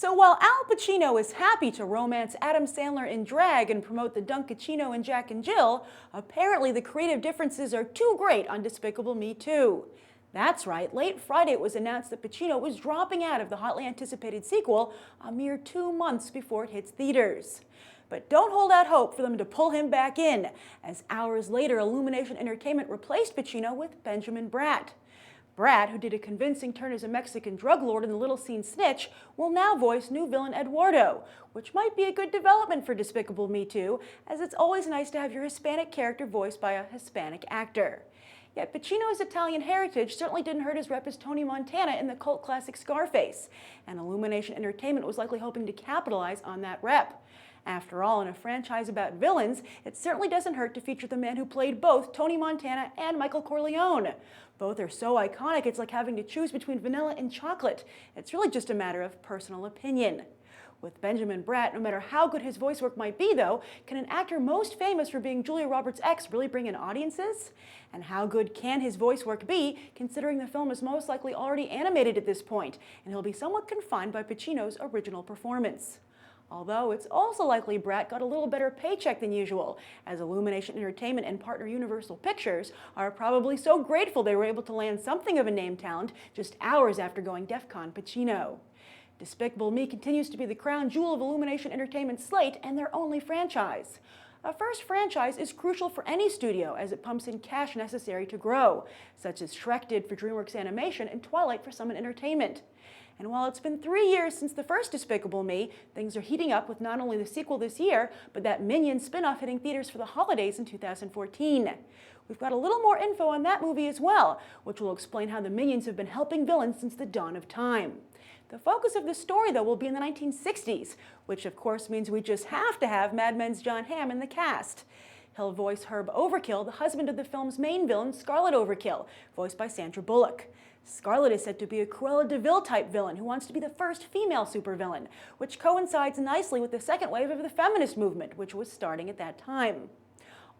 So while Al Pacino is happy to romance Adam Sandler in drag and promote the Dunkachino and Jack and Jill, apparently the creative differences are too great on Despicable Me 2. That's right, late Friday it was announced that Pacino was dropping out of the hotly anticipated sequel a mere 2 months before it hits theaters. But don't hold out hope for them to pull him back in, as hours later Illumination Entertainment replaced Pacino with Benjamin Bratt. Bratt, who did a convincing turn as a Mexican drug lord in the Little Scene Snitch, will now voice new villain Eduardo, which might be a good development for Despicable Me 2, as it's always nice to have your Hispanic character voiced by a Hispanic actor. Yet Pacino's Italian heritage certainly didn't hurt his rep as Tony Montana in the cult classic Scarface, and Illumination Entertainment was likely hoping to capitalize on that rep. After all, in a franchise about villains, it certainly doesn't hurt to feature the man who played both Tony Montana and Michael Corleone. Both are so iconic, it's like having to choose between vanilla and chocolate. It's really just a matter of personal opinion. With Benjamin Bratt, no matter how good his voice work might be, though, can an actor most famous for being Julia Roberts' ex really bring in audiences? And how good can his voice work be, considering the film is most likely already animated at this point, and he'll be somewhat confined by Pacino's original performance? Although it's also likely Bratt got a little better paycheck than usual, as Illumination Entertainment and partner Universal Pictures are probably so grateful they were able to land something of a name talent just hours after going DEFCON Pacino. Despicable Me continues to be the crown jewel of Illumination Entertainment's slate and their only franchise. A first franchise is crucial for any studio as it pumps in cash necessary to grow, such as Shrek did for DreamWorks Animation and Twilight for Summit Entertainment. And while it's been 3 years since the first Despicable Me, things are heating up with not only the sequel this year, but that Minions spin-off hitting theaters for the holidays in 2014. We've got a little more info on that movie as well, which will explain how the Minions have been helping villains since the dawn of time. The focus of the story, though, will be in the 1960s, which of course means we just have to have Mad Men's John Hamm in the cast. He'll voice Herb Overkill, the husband of the film's main villain, Scarlet Overkill, voiced by Sandra Bullock. Scarlet is said to be a Cruella de Vil-type villain who wants to be the first female supervillain, which coincides nicely with the second wave of the feminist movement, which was starting at that time.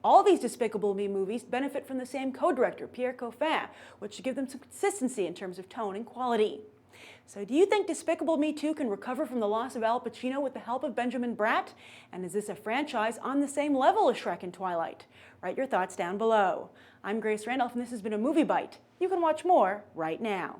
All these Despicable Me movies benefit from the same co-director, Pierre Coffin, which should give them some consistency in terms of tone and quality. So do you think Despicable Me 2 can recover from the loss of Al Pacino with the help of Benjamin Bratt? And is this a franchise on the same level as Shrek and Twilight? Write your thoughts down below. I'm Grace Randolph, and this has been a Movie Bite. You can watch more right now.